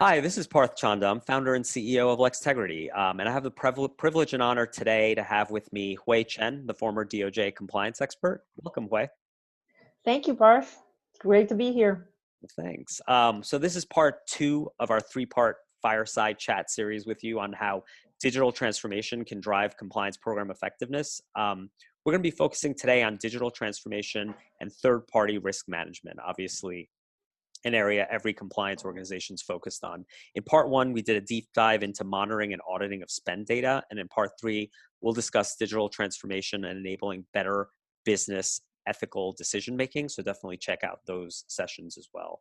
Hi, this is Parth Chanda. I'm founder and CEO of Lextegrity, and I have the privilege and honor today to have with me Chen, the former DOJ compliance expert. Welcome, Hui. Thank you, Parth. Great to be here. Thanks. So this is part two of our three-part fireside chat series with you on how digital transformation can drive compliance program effectiveness. We're going to be focusing today on digital transformation and third-party risk management, obviously an area every compliance organization is focused on. In part one, we did a deep dive into monitoring and auditing of spend data. And in part three, we'll discuss digital transformation and enabling better business ethical decision-making. So definitely check out those sessions as well.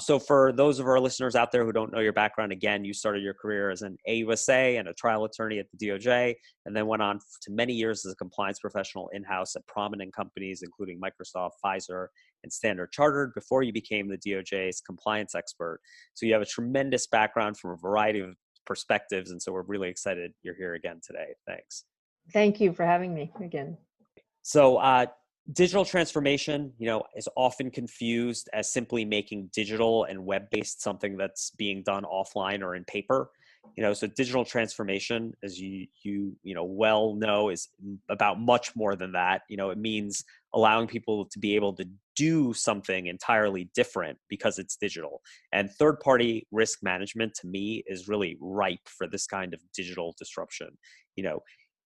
So for those of our listeners out there who don't know your background, again, you started your career as an AUSA and a trial attorney at the DOJ, and then went on to many years as a compliance professional in-house at prominent companies, including Microsoft, Pfizer, and Standard Chartered before you became the DOJ's compliance expert. So you have a tremendous background from a variety of perspectives. And so we're really excited you're here again today. Thanks. Thank you for having me again. So digital transformation, is often confused as simply making digital and web-based something that's being done offline or in paper. So digital transformation, as you well know, is about much more than that. It means allowing people to be able to do something entirely different because it's digital. And third-party risk management, to me, is really ripe for this kind of digital disruption.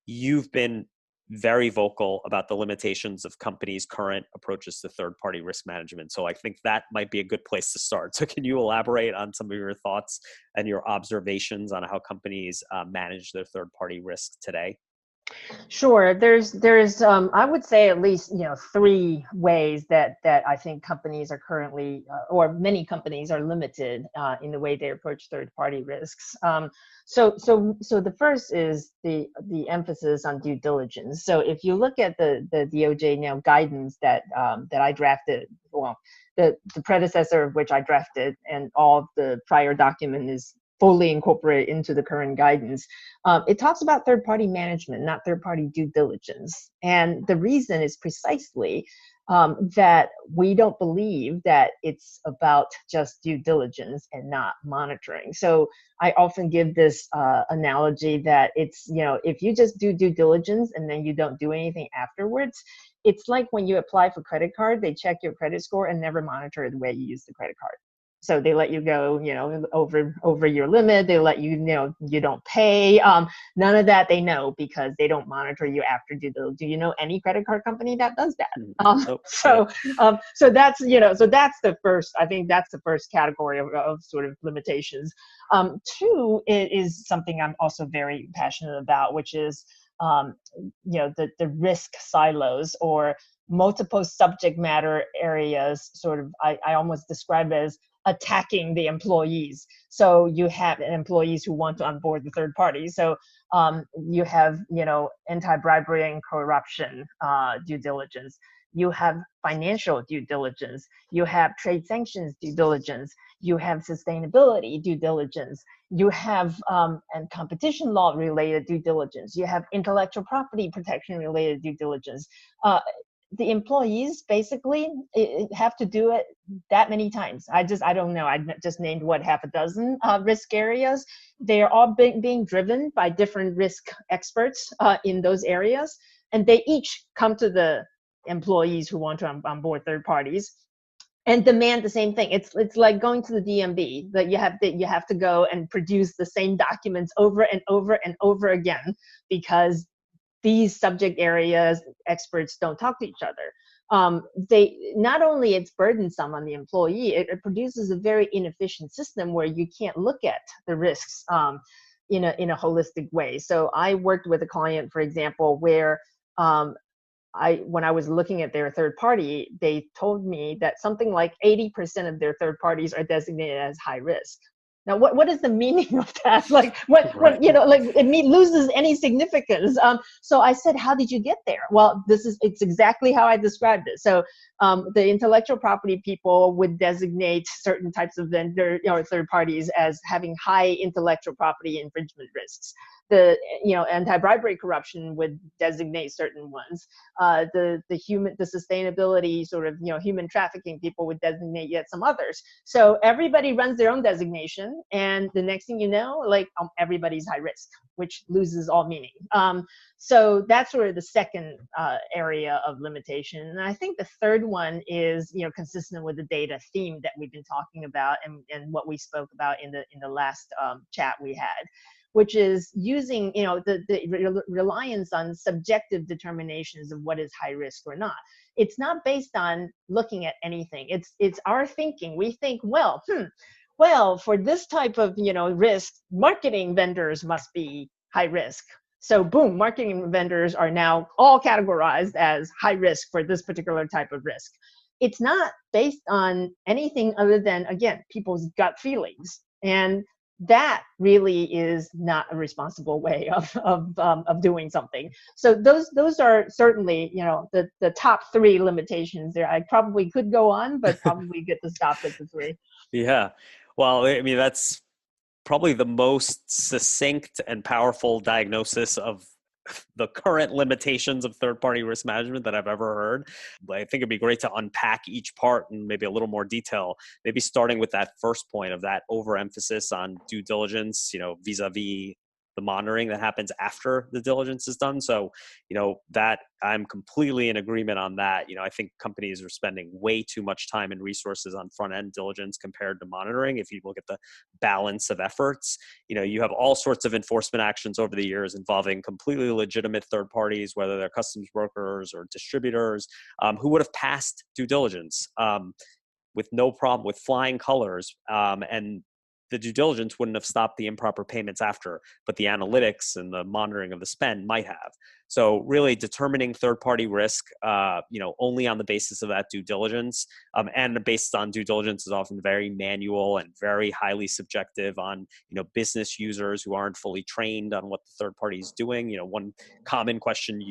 You've been very vocal about the limitations of companies' current approaches to third-party risk management. So I think that might be a good place to start. So can you elaborate on some of your thoughts and your observations on how companies manage their third-party risk today? Sure. There's I would say at least three ways that I think companies are currently or many companies are limited in the way they approach third-party risks. So the first is the emphasis on due diligence. So if you look at the DOJ now guidance that I drafted, well, the predecessor of which I drafted, and all the prior document is fully incorporated into the current guidance. It talks about third-party management, not third-party due diligence. And the reason is precisely that we don't believe that it's about just due diligence and not monitoring. So I often give this analogy that it's, if you just do due diligence and then you don't do anything afterwards, it's like when you apply for credit card, they check your credit score and never monitor the way you use the credit card. So they let you go, over your limit. They let you don't pay. None of that they know because they don't monitor you after due diligence. Do you know any credit card company that does that? So that's the first. I think that's the first category of sort of limitations. Two is something I'm also very passionate about, which is the risk silos or multiple subject matter areas. Sort of, I almost describe it as attacking the employees. So you have employees who want to onboard the third party. So you have, anti-bribery and corruption due diligence. You have financial due diligence. You have trade sanctions due diligence. You have sustainability due diligence. You have and competition law related due diligence. You have intellectual property protection related due diligence. The employees basically have to do it that many times. I don't know. I just named half a dozen risk areas. They are all being driven by different risk experts in those areas, and they each come to the employees who want to onboard third parties and demand the same thing. It's like going to the DMV, that you have to go and produce the same documents over and over and over again because these subject areas experts don't talk to each other. They not only it's burdensome on the employee, it produces a very inefficient system where you can't look at the risks in a holistic way. So I worked with a client, for example, where when I was looking at their third party, they told me that something like 80% of their third parties are designated as high risk. Now, what is the meaning of that? Like, what it loses any significance. So I said, how did you get there? Well, it's exactly how I described it. So the intellectual property people would designate certain types of vendor or third parties as having high intellectual property infringement risks. The anti-bribery corruption would designate certain ones. The sustainability sort of human trafficking people would designate yet some others. So everybody runs their own designation, and the next thing you know, like everybody's high risk, which loses all meaning. So that's sort of the second area of limitation. And I think the third one is consistent with the data theme that we've been talking about, and what we spoke about in the last chat we had, which is using the reliance on subjective determinations of what is high risk or not. It's not based on looking at anything. It's our thinking. We think, well, for this type of risk, marketing vendors must be high risk. So boom, marketing vendors are now all categorized as high risk for this particular type of risk. It's not based on anything other than, again, people's gut feelings. And that really is not a responsible way of doing something. So those are certainly the top three limitations there. I probably could go on, but probably get to stop at the three. Yeah. Well, I mean, that's probably the most succinct and powerful diagnosis of the current limitations of third-party risk management that I've ever heard. But I think it'd be great to unpack each part in maybe a little more detail, maybe starting with that first point of that overemphasis on due diligence, vis-a-vis the monitoring that happens after the diligence is done. So, that I'm completely in agreement on that. I think companies are spending way too much time and resources on front end diligence compared to monitoring. If you look at the balance of efforts, you have all sorts of enforcement actions over the years involving completely legitimate third parties, whether they're customs brokers or distributors, who would have passed due diligence with no problem, with flying colors. And the due diligence wouldn't have stopped the improper payments after, but the analytics and the monitoring of the spend might have. So really determining third-party risk, only on the basis of that due diligence, and based on due diligence is often very manual and very highly subjective on, business users who aren't fully trained on what the third party is doing. One common question,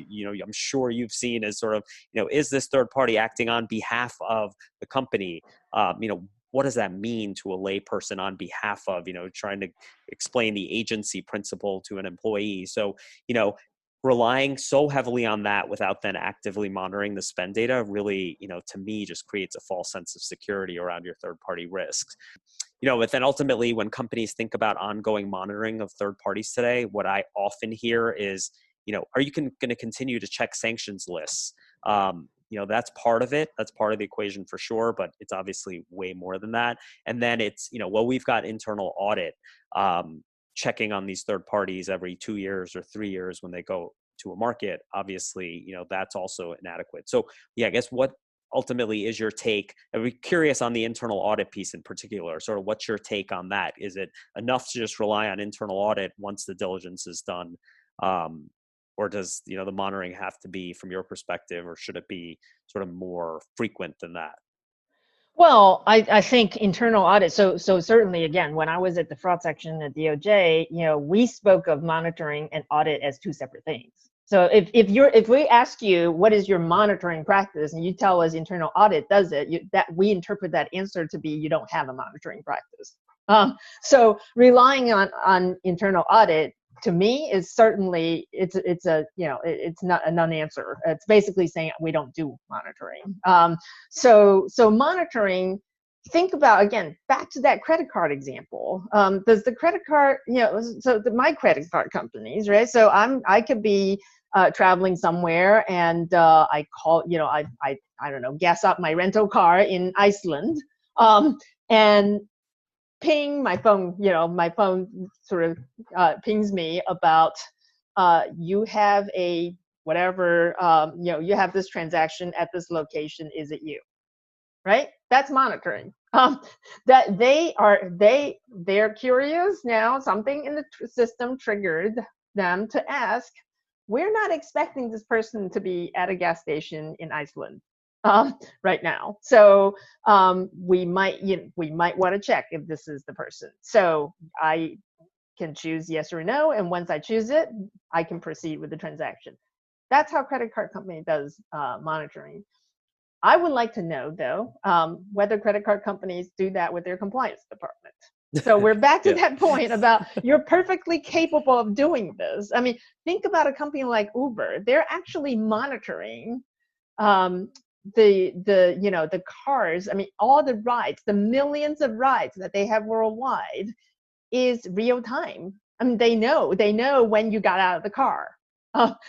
I'm sure you've seen is sort of, is this third party acting on behalf of the company? What does that mean to a layperson on behalf of, trying to explain the agency principle to an employee? So, relying so heavily on that without then actively monitoring the spend data really, to me, just creates a false sense of security around your third party risks. But then ultimately when companies think about ongoing monitoring of third parties today, what I often hear is, are you going to continue to check sanctions lists? That's part of it. That's part of the equation for sure, but it's obviously way more than that. And then it's, we've got internal audit checking on these third parties every 2 years or 3 years when they go to a market. Obviously, that's also inadequate. So yeah, I guess what ultimately is your take? I'd be curious on the internal audit piece in particular. Sort of what's your take on that? Is it enough to just rely on internal audit once the diligence is done? Or does the monitoring have to be, from your perspective, or should it be sort of more frequent than that? Well, I think internal audit. So certainly, again, when I was at the fraud section at DOJ, we spoke of monitoring and audit as two separate things. So if we ask you what is your monitoring practice, and you tell us internal audit does it, that we interpret that answer to be you don't have a monitoring practice. So relying on internal audit, to me, is certainly it's not a non-answer. It's basically saying we don't do monitoring. So monitoring. Think about, again, back to that credit card example. Does the credit card, my credit card companies, right? So I could be traveling somewhere, and I call, I don't know, gas up my rental car in Iceland, and ping my phone, my phone sort of pings me about you have a whatever, you have this transaction at this location. Is it you? Right? That's monitoring. That they're curious now. Something in the system triggered them to ask. We're not expecting this person to be at a gas station in Iceland right now. So we might want to check if this is the person. So I can choose yes or no, and once I choose it, I can proceed with the transaction. That's how credit card company does monitoring. I would like to know, though, whether credit card companies do that with their compliance department. So we're back to Yeah. that point about you're perfectly capable of doing this. I mean, think about a company like Uber. They're actually monitoring um, the cars. I mean, all the rides, the millions of rides that they have worldwide is real time. I mean, they know when you got out of the car.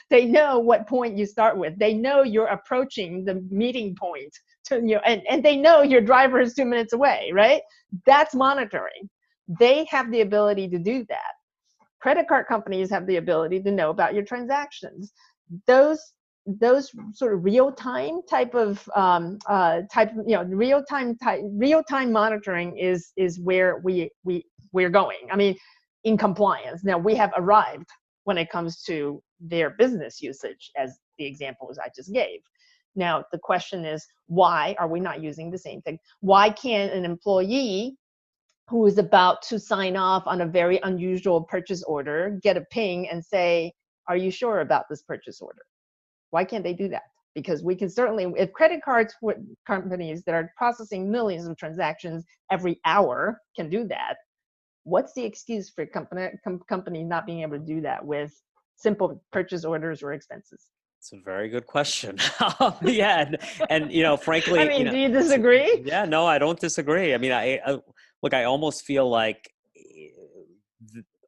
They know what point you start with. They know you're approaching the meeting point and they know your driver is 2 minutes away, right? That's monitoring. They have the ability to do that. Credit card companies have the ability to know about your transactions. Those sort of real time type of real time monitoring is where we're going. I mean, in compliance. Now we have arrived when it comes to their business usage, as the examples I just gave. Now the question is, why are we not using the same thing? Why can't an employee who is about to sign off on a very unusual purchase order get a ping and say, are you sure about this purchase order? Why can't they do that? Because we can certainly, if credit cards companies that are processing millions of transactions every hour can do that, what's the excuse for company not being able to do that with simple purchase orders or expenses? It's a very good question. Yeah, and I frankly, mean, do you disagree? yeah, no, I don't disagree. I mean, look, I almost feel like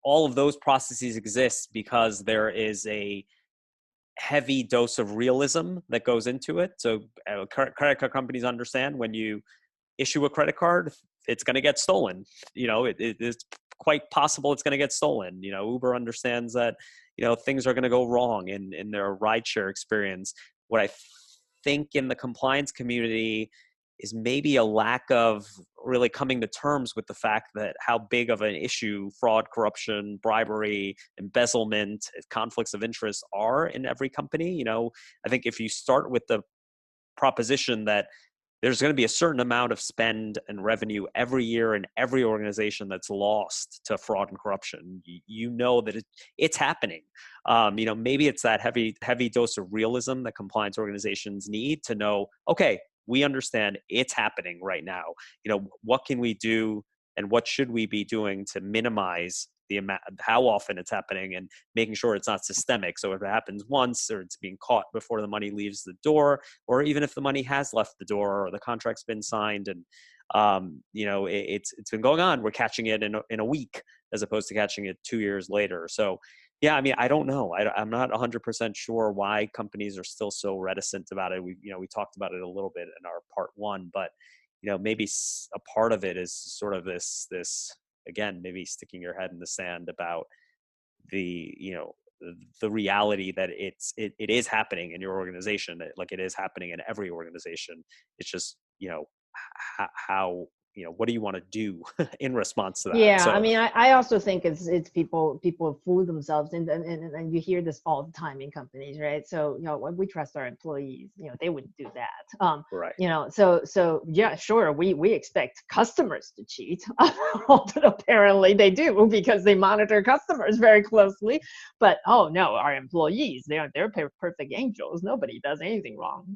all of those processes exist because there is a heavy dose of realism that goes into it. So credit card companies understand when you issue a credit card, it's going to get stolen. It is quite possible it's going to get stolen. Uber understands that, things are going to go wrong in their rideshare experience. What I think in the compliance community is maybe a lack of really coming to terms with the fact that how big of an issue fraud, corruption, bribery, embezzlement, conflicts of interest are in every company. I think if you start with the proposition that there's going to be a certain amount of spend and revenue every year in every organization that's lost to fraud and corruption, that it's happening. Maybe it's that heavy dose of realism that compliance organizations need to know, okay, we understand it's happening right now. What can we do and what should we be doing to minimize the amount, how often it's happening, and making sure it's not systemic. So if it happens once, or it's being caught before the money leaves the door, or even if the money has left the door or the contract's been signed and it's been going on, we're catching it in a week as opposed to catching it 2 years later. So yeah, I mean, I don't know. I'm not 100% sure why companies are still so reticent about it. We talked about it a little bit in our part one, but maybe a part of it is sort of this again, maybe sticking your head in the sand about the reality that it is happening in your organization, like it is happening in every organization. It's just how what do you want to do in response to that? Yeah, I So mean, I also think it's people fool themselves, and you hear this all the time in companies, right? So when we trust our employees, they wouldn't do that. right, So yeah, sure, we expect customers to cheat. Apparently they do because they monitor customers very closely. But oh no, our employees, they're perfect angels. Nobody does anything wrong.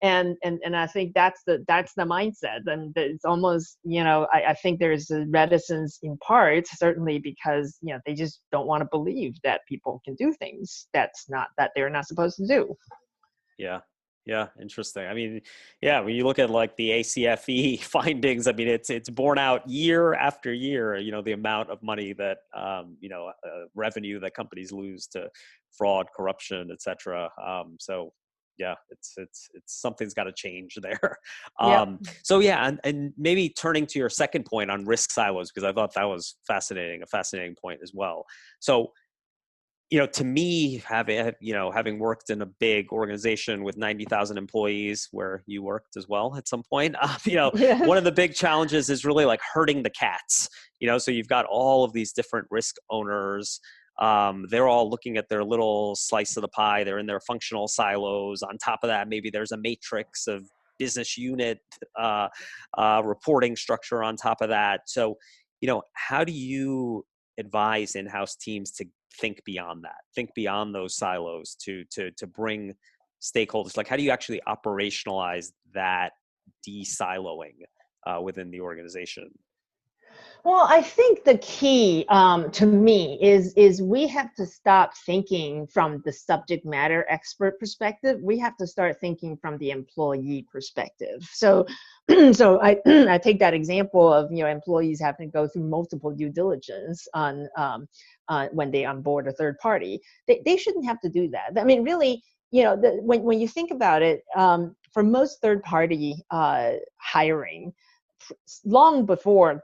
And I think that's the mindset, and it's almost I think there's a reticence in part, certainly because they just don't want to believe that people can do things that they're not supposed to do. yeah, interesting. I mean, yeah, when you look at like the ACFE findings, I mean, it's borne out year after year, the amount of money that revenue that companies lose to fraud, corruption, etc. So yeah, it's something's got to change there. Yep. So yeah, and maybe turning to your second point on risk silos, because I thought that was a fascinating point as well. So to me, having worked in a big organization with 90,000 employees, where you worked as well at some point, Yes. one of the big challenges is really like herding the cats. So you've got all of these different risk owners. They're all looking at their little slice of the pie. They're in their functional silos. On top of that, maybe there's a matrix of business unit reporting structure on top of that. So, how do you advise in-house teams to think beyond those silos to bring stakeholders? Like, how do you actually operationalize that de-siloing within the organization? Well, I think the key to me is we have to stop thinking from the subject matter expert perspective. We have to start thinking from the employee perspective. So, so I I take that example of employees having to go through multiple due diligence on when they onboard a third party. They shouldn't have to do that. I mean, really, when you think about it, for most third party hiring, long before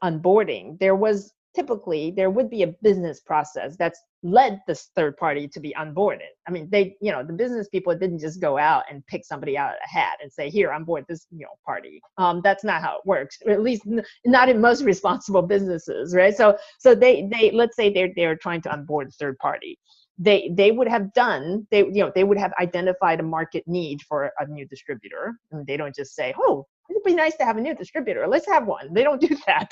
onboarding, there would be a business process that's led this third party to be onboarded. I mean, the business people didn't just go out and pick somebody out of a hat and say, here, onboard this, party. That's not how it works, or at least not in most responsible businesses, right? So they let's say they're trying to onboard a third party. They would have they would have identified a market need for a new distributor. And they don't just say, oh, it'd be nice to have a new distributor. Let's have one. They don't do that.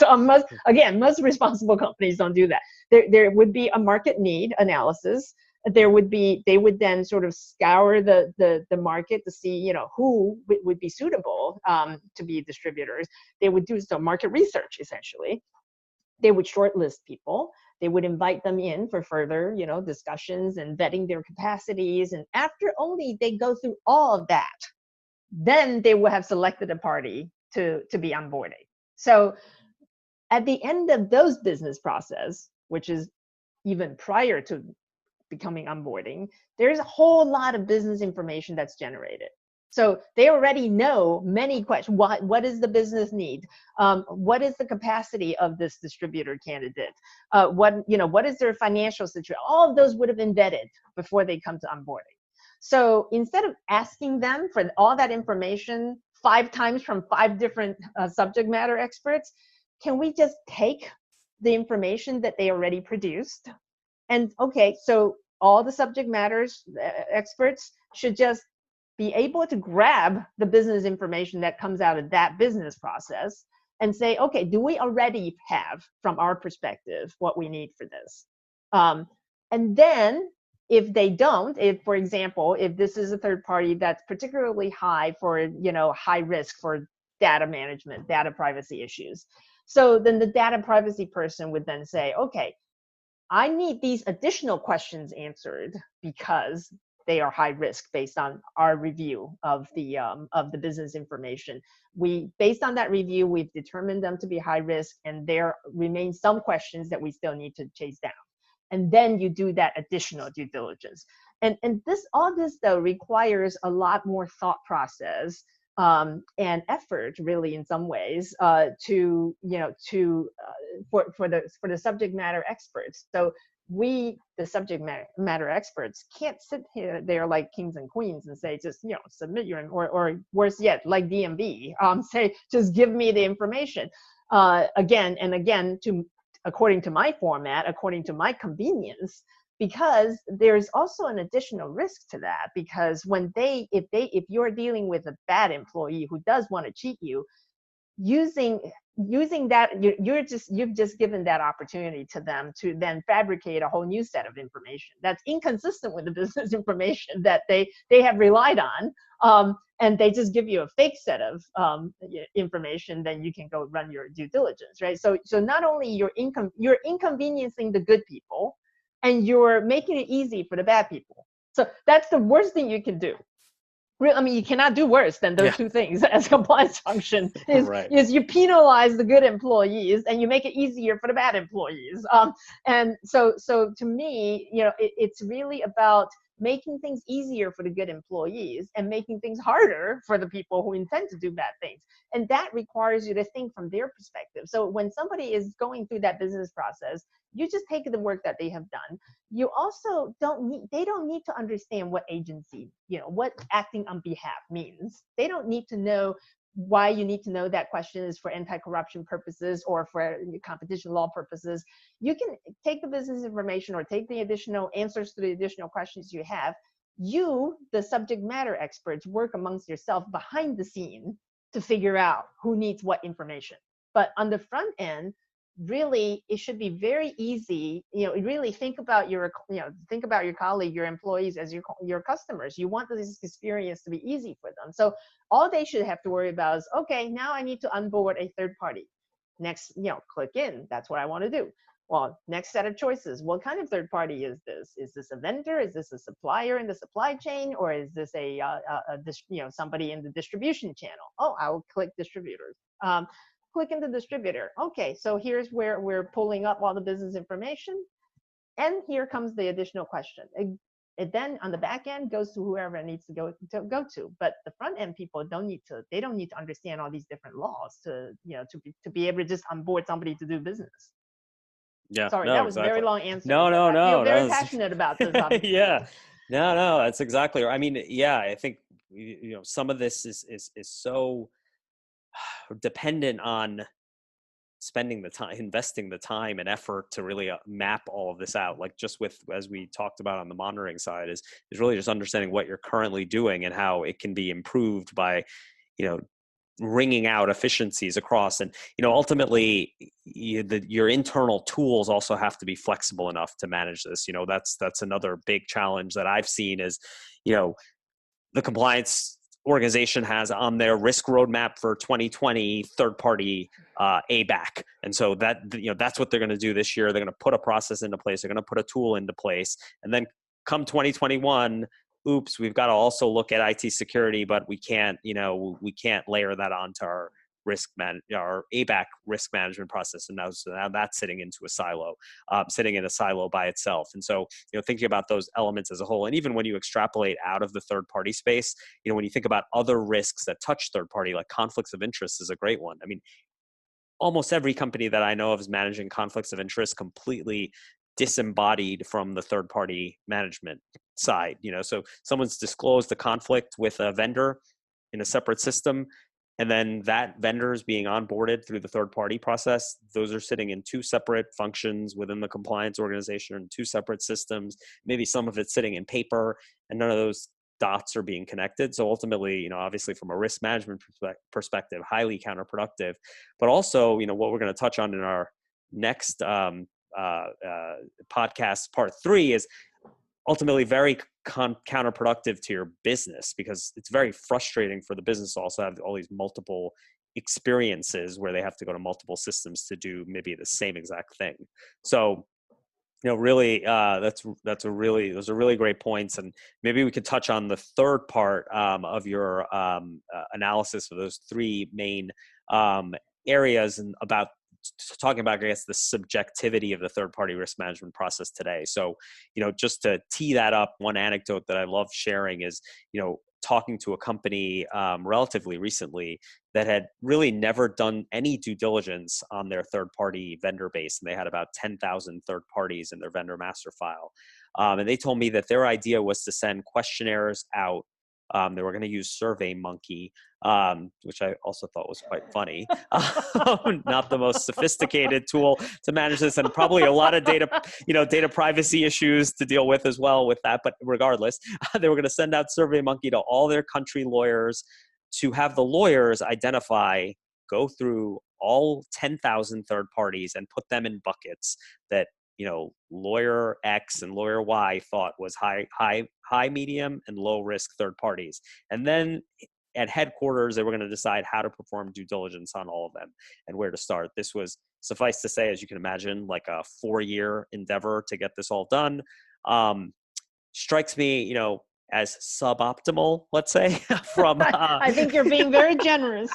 Most responsible companies don't do that. There would be a market need analysis. They would then sort of scour the market to see, who would be suitable to be distributors. They would do some market research, essentially. They would shortlist people. They would invite them in for further, discussions and vetting their capacities. And after only they go through all of that, then they will have selected a party to be onboarding. So at the end of those business process, which is even prior to becoming onboarding, there's a whole lot of business information that's generated. So they already know many questions. What is the business need? What is the capacity of this distributor candidate? What is their financial situation? All of those would have been vetted before they come to onboarding. So instead of asking them for all that information 5 times from 5 different subject matter experts, can we just take the information that they already produced? And okay, so all the subject matters experts should just be able to grab the business information that comes out of that business process and say, okay, do we already have, from our perspective, what we need for this? And then if they don't, for example, if this is a third party that's particularly high for, high risk for data management, data privacy issues. So then the data privacy person would then say, okay, I need these additional questions answered because they are high risk based on our review of the business information. Based on that review, we've determined them to be high risk, and there remain some questions that we still need to chase down. And then you do that additional due diligence. And all this though requires a lot more thought process and effort, really, in some ways, for the subject matter experts. So we, the subject matter experts, can't sit here there like kings and queens and say, just submit your, or worse yet, like DMV, say, just give me the information again and again, according to my format, according to my convenience. Because there's also an additional risk to that, because if you're dealing with a bad employee who does want to cheat you, using that, you've just given that opportunity to them to then fabricate a whole new set of information that's inconsistent with the business information that they have relied on, and they just give you a fake set of information. Then you can go run your due diligence, right? So not only you're inconveniencing the good people, and you're making it easy for the bad people. So that's the worst thing you can do. I mean, you cannot do worse than those two things as compliance function is you penalize the good employees and you make it easier for the bad employees. And so to me, it's really about making things easier for the good employees and making things harder for the people who intend to do bad things. And that requires you to think from their perspective. So when somebody is going through that business process, you just take the work that they have done. You also they don't need to understand what agency, what acting on behalf means. They don't need to know why you need to know that question is for anti-corruption purposes or for competition law purposes. You can take the business information or take the additional answers to the additional questions you have. You, the subject matter experts, work amongst yourself behind the scene to figure out who needs what information. But on the front end, really, it should be very easy. Really think about your colleague, your employees as your customers. You want this experience to be easy for them. So all they should have to worry about is, okay, now I need to onboard a third party. Next, click in. That's what I want to do. Well, next set of choices. What kind of third party is this? Is this a vendor? Is this a supplier in the supply chain? Or is this somebody in the distribution channel? Oh, I will click distributors. Click into distributor. Okay, so here's where we're pulling up all the business information. And here comes the additional question. It then on the back end goes to whoever it needs to go to. But the front end people don't need to understand all these different laws to be able to just onboard somebody to do business. Yeah. Sorry, No, that was a very exactly. long answer. No, But no, I feel no. very That was, passionate about this. Obviously. yeah. No, that's exactly right. I mean, yeah, I think some of this is so dependent on spending the time, investing the time and effort to really map all of this out. Like just with, as we talked about on the monitoring side, is really just understanding what you're currently doing and how it can be improved by, wringing out efficiencies across. And ultimately your internal tools also have to be flexible enough to manage this. That's another big challenge that I've seen is the compliance organization has on their risk roadmap for 2020 third party ABAC. And so that's what they're going to do this year. They're going to put a process into place. They're going to put a tool into place. And then come 2021, oops, we've got to also look at IT security, but we can't layer that onto our our ABAC risk management process. And now that's sitting into a silo, sitting in a silo by itself. And so, thinking about those elements as a whole, and even when you extrapolate out of the third party space, when you think about other risks that touch third party, like conflicts of interest is a great one. I mean, almost every company that I know of is managing conflicts of interest completely disembodied from the third party management side. So someone's disclosed the conflict with a vendor in a separate system, and then that vendor is being onboarded through the third party process. Those are sitting in two separate functions within the compliance organization and two separate systems. Maybe some of it's sitting in paper, and none of those dots are being connected. So ultimately, obviously from a risk management perspective, highly counterproductive. But also, what we're going to touch on in our next podcast, part 3, is ultimately very counterproductive to your business, because it's very frustrating for the business to also have all these multiple experiences where they have to go to multiple systems to do maybe the same exact thing. So really, those are really great points, and maybe we could touch on the third part of your analysis of those 3 main areas, and about talking about, I guess, the subjectivity of the third-party risk management process today. So, just to tee that up, one anecdote that I love sharing is, talking to a company relatively recently that had really never done any due diligence on their third-party vendor base. And they had about 10,000 third parties in their vendor master file. And they told me that their idea was to send questionnaires out. They were going to use SurveyMonkey, which I also thought was quite funny. Not the most sophisticated tool to manage this, and probably a lot of data privacy issues to deal with as well with that. But regardless, they were going to send out SurveyMonkey to all their country lawyers to have the lawyers go through all 10,000 third parties and put them in buckets that lawyer X and lawyer Y thought was high, medium, and low risk third parties. And then at headquarters, they were going to decide how to perform due diligence on all of them and where to start. This was, suffice to say, as you can imagine, like a 4-year endeavor to get this all done. Strikes me, as suboptimal, let's say, from I think you're being very generous.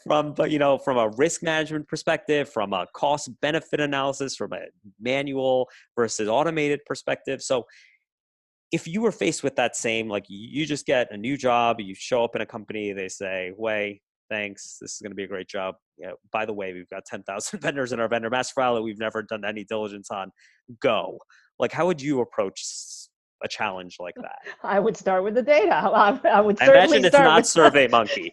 From a risk management perspective, from a cost benefit analysis, from a manual versus automated perspective. So if you were faced with that same, like, you just get a new job, you show up in a company, they say, "Way, thanks, this is going to be a great job. By the way, we've got 10,000 vendors in our vendor master file that we've never done any diligence on. Go." Like, how would you approach a challenge like that? I would start with the data. I would I certainly imagine it's start not with SurveyMonkey.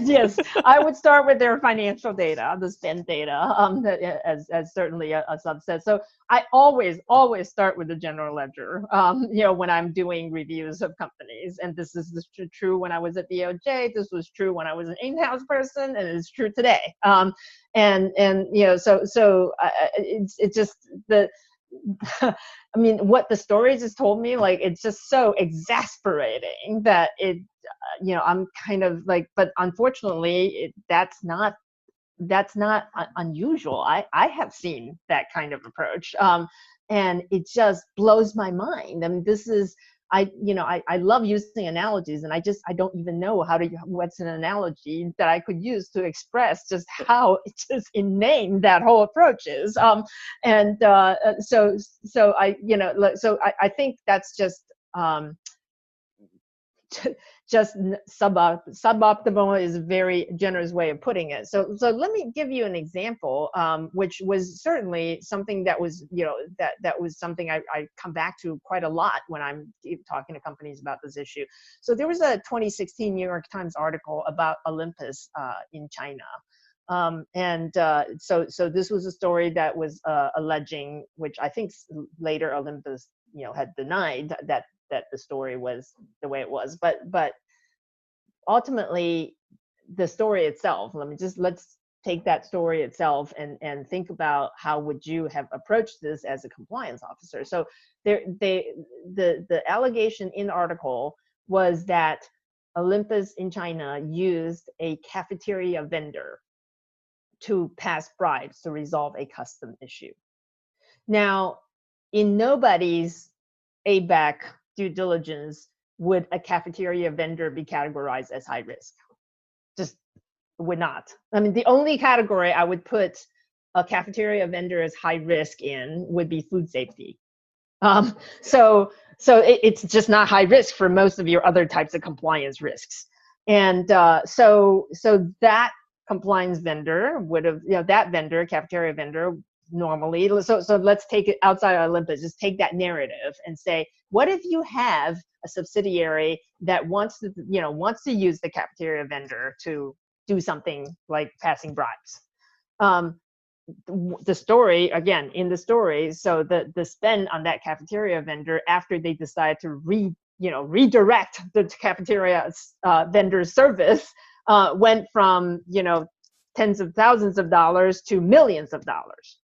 Yes, I would start with their financial data, the spend data, as certainly a subset. So I always start with the general ledger, when I'm doing reviews of companies. And this is true when I was at BOJ. This was true when I was an in-house person, and it's true today. So it's just the. I mean, what the stories has told me, like, it's just so exasperating that I'm kind of like, but unfortunately, that's not that's not unusual. I have seen that kind of approach, and it just blows my mind. I mean, this is I love using analogies, and I don't even know what's an analogy that I could use to express just how just inane that whole approach is. And so I think that's just just suboptimal is a very generous way of putting it. So let me give you an example, which was certainly something that was, that was something I come back to quite a lot when I'm talking to companies about this issue. So there was a 2016 New York Times article about Olympus in China. So this was a story that was alleging, which I think later Olympus, had denied that the story was the way it was, but ultimately the story itself, let's take that story itself and think about how would you have approached this as a compliance officer. So the allegation in the article was that Olympus in China used a cafeteria vendor to pass bribes to resolve a custom issue. Now, in nobody's ABAC due diligence would a cafeteria vendor be categorized as high risk. Just would not. I mean, the only category I would put a cafeteria vendor as high risk in would be food safety. So it's just not high risk for most of your other types of compliance risks. And so that compliance vendor would have, that vendor, cafeteria vendor, normally, so let's take it outside of Olympus, just take that narrative and say, what if you have a subsidiary that wants to use the cafeteria vendor to do something like passing bribes? The story, again, in the story, so the spend on that cafeteria vendor after they decide to redirect the cafeteria vendor service went from tens of thousands of dollars to millions of dollars.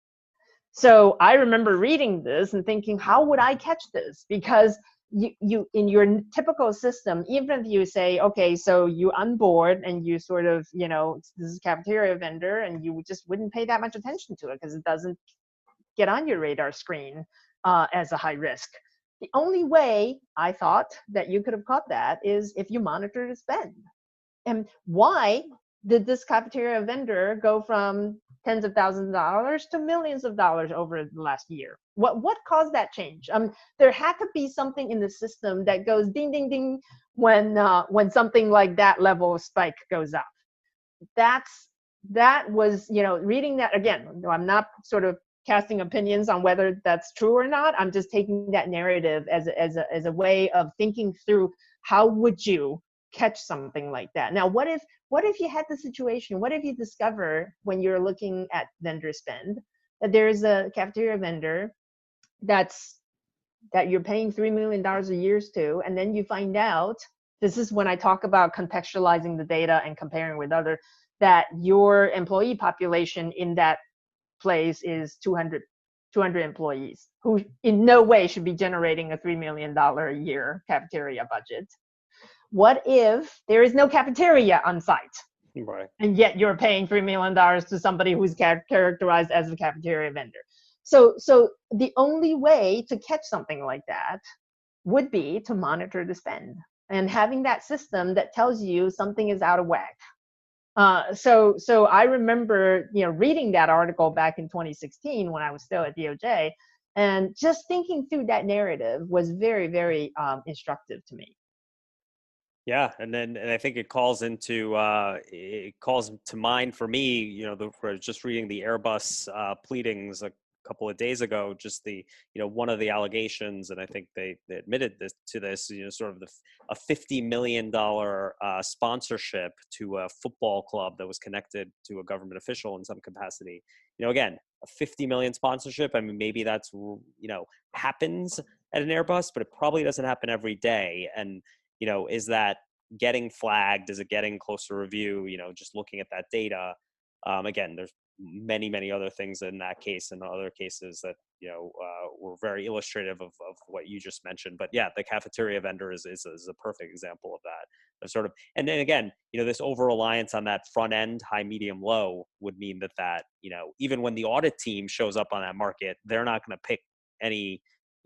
So I remember reading this and thinking, how would I catch this? Because you in your typical system, even if you say, okay, so you onboard and you sort of, this is a cafeteria vendor, and you just wouldn't pay that much attention to it because it doesn't get on your radar screen as a high risk. The only way I thought that you could have caught that is if you monitor the spend. And why did this cafeteria vendor go from tens of thousands of dollars to millions of dollars over the last year? What caused that change? There had to be something in the system that goes ding, ding, ding when something like that level of spike goes up. That was, reading that again. I'm not sort of casting opinions on whether that's true or not. I'm just taking that narrative as a way of thinking through how would you catch something like that. Now, what if you had the situation? What if you discover when you're looking at vendor spend that there's a cafeteria vendor that you're paying $3 million a year to, and then you find out, this is when I talk about contextualizing the data and comparing with other, that your employee population in that place is 200 employees who in no way should be generating a $3 million a year cafeteria budget. What if there is no cafeteria on site? Right. And yet you're paying $3 million to somebody who's characterized as a cafeteria vendor. So the only way to catch something like that would be to monitor the spend and having that system that tells you something is out of whack. So I remember, reading that article back in 2016 when I was still at DOJ, and just thinking through that narrative was very, very instructive to me. Yeah, and I think it calls to mind for me, for just reading the Airbus pleadings a couple of days ago, just one of the allegations, and I think they admitted to this, sort of a $50 million sponsorship to a football club that was connected to a government official in some capacity. Again, a 50 million sponsorship. I mean, maybe that's, happens at an Airbus, but it probably doesn't happen every day. And is that getting flagged? Is it getting closer review? Just looking at that data. Again, there's many other things in that case and other cases that, were very illustrative of what you just mentioned. But yeah, the cafeteria vendor is a perfect example of that. sort of, and then again, this over reliance on that front end, high, medium, low would mean that, even when the audit team shows up on that market, they're not going to pick any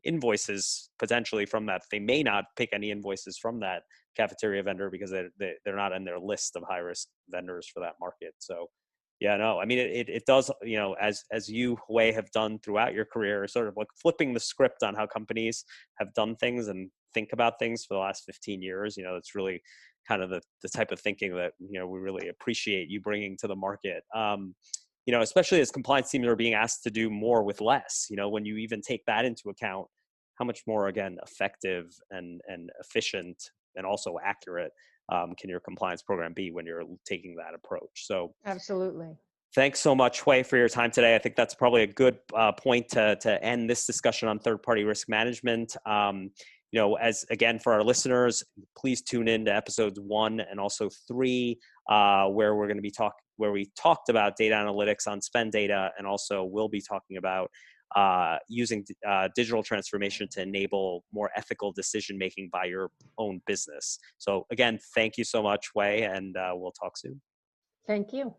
invoices potentially from that. They may not pick any invoices from that cafeteria vendor because they're not in their list of high risk vendors for that market. So yeah, no, I mean, it does, as you, Hui, have done throughout your career, sort of like flipping the script on how companies have done things and think about things for the last 15 years. It's really kind of the type of thinking that, we really appreciate you bringing to the market. Especially as compliance teams are being asked to do more with less, when you even take that into account, how much more, again, effective and efficient and also accurate can your compliance program be when you're taking that approach? So Absolutely. thanks so much, Hui, for your time today. I think that's probably a good point to end this discussion on third-party risk management. As again, for our listeners, please tune in to episodes 1 and also 3, where we're going to be where we talked about data analytics on spend data, and also we'll be talking about using digital transformation to enable more ethical decision making by your own business. So again, thank you so much, Hui, and we'll talk soon. Thank you.